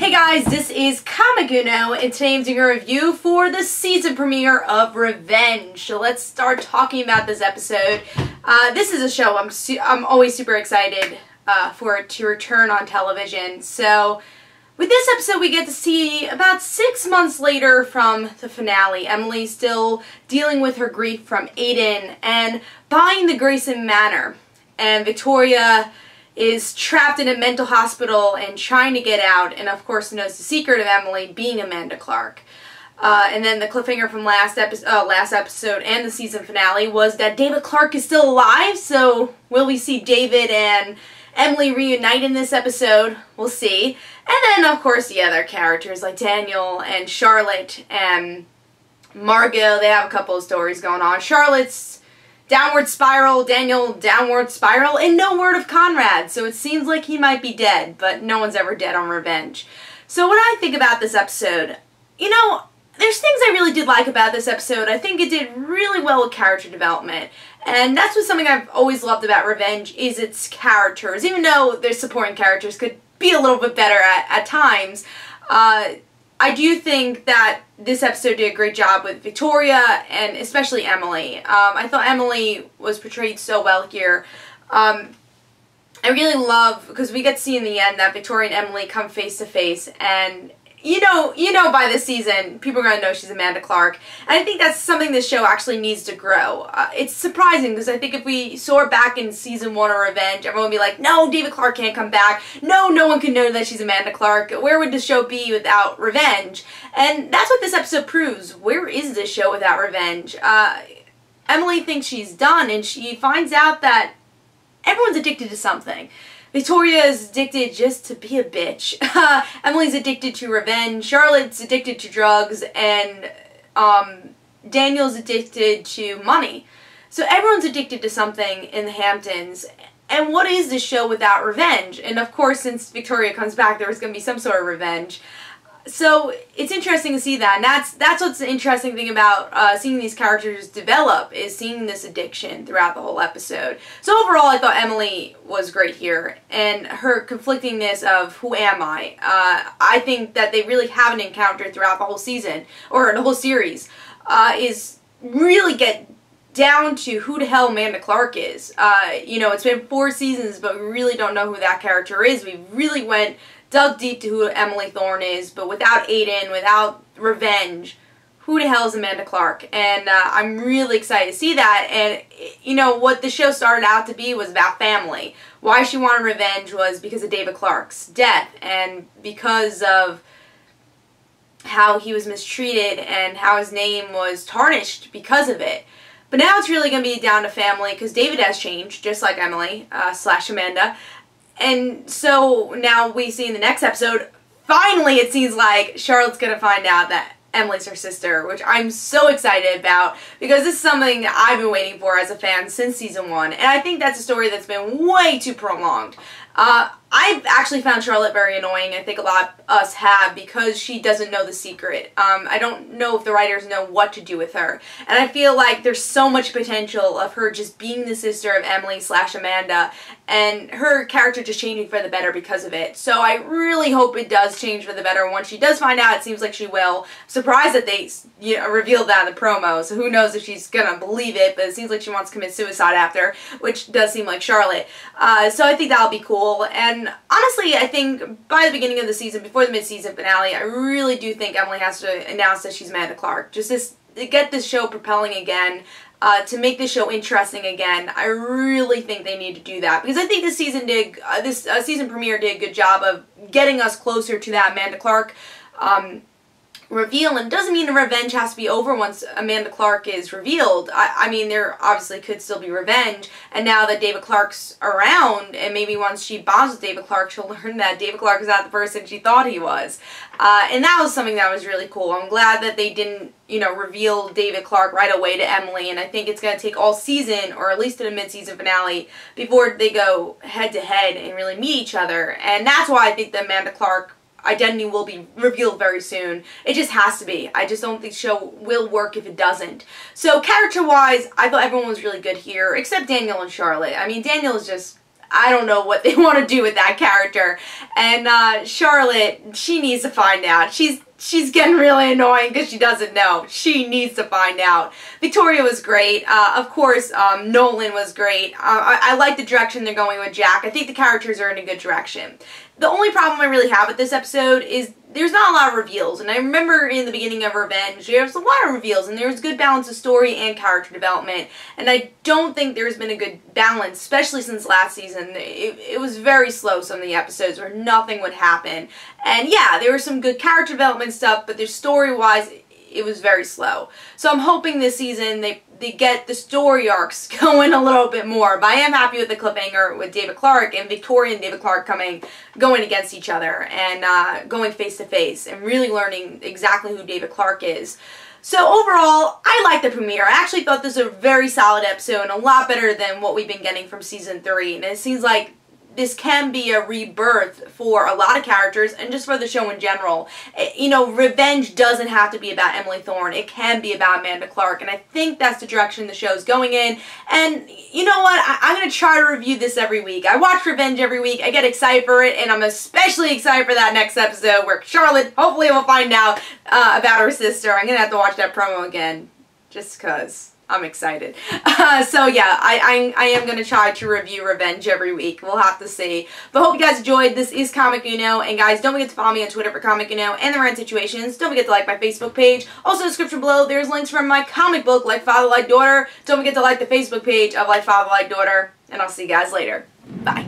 Hey guys, this is Kamaguno, and today I'm doing a review for the season premiere of Revenge. So let's start talking about this episode. This is a show I'm always super excited for it to return on television. So with this episode, we get to see about 6 months later from the finale, Emily still dealing with her grief from Aiden and buying the Grayson Manor, and Victoria is trapped in a mental hospital and trying to get out, and of course knows the secret of Emily being Amanda Clarke. And then the cliffhanger from last episode and the season finale was that David Clarke is still alive, so will we see David and Emily reunite in this episode? We'll see. And then of course the other characters like Daniel and Charlotte and Margot, they have a couple of stories going on. Charlotte's downward spiral, Daniel downward spiral, and no word of Conrad, so it seems like he might be dead, but no one's ever dead on Revenge. So what I think about this episode, you know, there's things I really did like about this episode. I think it did really well with character development, and that's what something I've always loved about Revenge is its characters. Even though their supporting characters could be a little bit better at times, I do think that this episode did a great job with Victoria and especially Emily. I thought Emily was portrayed so well here. I really love, because we get to see in the end that Victoria and Emily come face to face, and you know by this season, people are going to know she's Amanda Clarke. And I think that's something this show actually needs to grow. It's surprising, because I think if we saw her back in season 1 of Revenge, everyone would be like, no, David Clarke can't come back. No one can know that she's Amanda Clarke. Where would the show be without Revenge? And that's what this episode proves. Where is this show without Revenge? Emily thinks she's done, and she finds out that everyone's addicted to something. Victoria is addicted just to be a bitch. Emily's addicted to revenge. Charlotte's addicted to drugs. And Daniel's addicted to money. So everyone's addicted to something in the Hamptons. And what is this show without revenge? And of course, since Victoria comes back, there was going to be some sort of revenge. So it's interesting to see that, and that's what's the interesting thing about seeing these characters develop, is seeing this addiction throughout the whole episode. So overall, I thought Emily was great here, and her conflictingness of who am I? I think that they really haven't encountered throughout the whole season, or the whole series, is really get down to who the hell Amanda Clarke is. You know, it's been 4 seasons, but we really don't know who that character is. We really dug deep to who Emily Thorne is, but without Aiden, without Revenge, who the hell is Amanda Clarke? And I'm really excited to see that. And, you know, what the show started out to be was about family. Why she wanted revenge was because of David Clarke's death, and because of how he was mistreated and how his name was tarnished because of it. But now it's really going to be down to family, because David has changed, just like Emily / Amanda. And so now we see in the next episode, finally it seems like Charlotte's going to find out that Emily's her sister, which I'm so excited about, because this is something that I've been waiting for as a fan since season 1. And I think that's a story that's been way too prolonged. I've actually found Charlotte very annoying. I think a lot of us have, because she doesn't know the secret. I don't know if the writers know what to do with her. And I feel like there's so much potential of her just being the sister of Emily / Amanda, and her character just changing for the better because of it. So I really hope it does change for the better. Once she does find out, it seems like she will. I'm surprised that they revealed that in the promo, so who knows if she's gonna believe it, but it seems like she wants to commit suicide after, which does seem like Charlotte. So I think that'll be cool. And honestly, I think by the beginning of the season, before the mid-season finale, I really do think Emily has to announce that she's Amanda Clarke. Just to get this show propelling again, to make this show interesting again. I really think they need to do that, because I think this season season premiere did a good job of getting us closer to that Amanda Clarke reveal. And it doesn't mean the revenge has to be over once Amanda Clarke is revealed. I mean, there obviously could still be revenge, and now that David Clarke's around, and maybe once she bonds with David Clarke, she'll learn that David Clarke is not the person she thought he was. And that was something that was really cool. I'm glad that they didn't, reveal David Clarke right away to Emily, and I think it's going to take all season, or at least to the mid-season finale, before they go head-to-head and really meet each other. And that's why I think the Amanda Clarke identity will be revealed very soon. It just has to be. I just don't think the show will work if it doesn't. So character-wise, I thought everyone was really good here, except Daniel and Charlotte. I mean, Daniel is just, I don't know what they want to do with that character. And Charlotte, she needs to find out. She's getting really annoying because she doesn't know. She needs to find out. Victoria was great. Of course, Nolan was great. I like the direction they're going with Jack. I think the characters are in a good direction. The only problem I really have with this episode is there's not a lot of reveals. And I remember in the beginning of Revenge, there was a lot of reveals, and there was good balance of story and character development. And I don't think there's been a good balance, especially since last season. It was very slow, some of the episodes, where nothing would happen. And yeah, there was some good character development stuff, but their story-wise, it was very slow. So I'm hoping this season they get the story arcs going a little bit more. But I am happy with the cliffhanger with David Clarke and Victoria and David Clarke going against each other and going face to face and really learning exactly who David Clarke is. So overall, I like the premiere. I actually thought this was a very solid episode and a lot better than what we've been getting from season 3. And it seems like this can be a rebirth for a lot of characters and just for the show in general. You know, Revenge doesn't have to be about Emily Thorne. It can be about Amanda Clarke, and I think that's the direction the show's going in. And you know what? I'm going to try to review this every week. I watch Revenge every week. I get excited for it, and I'm especially excited for that next episode where Charlotte hopefully will find out about her sister. I'm going to have to watch that promo again just because I'm excited. So yeah, I am going to try to review Revenge every week. We'll have to see. But hope you guys enjoyed. This is Comic Uno. And guys, don't forget to follow me on Twitter for Comic Uno and the Rant Situations. Don't forget to like my Facebook page. Also in the description below, there's links from my comic book, Like Father, Like Daughter. Don't forget to like the Facebook page of Like Father, Like Daughter. And I'll see you guys later. Bye.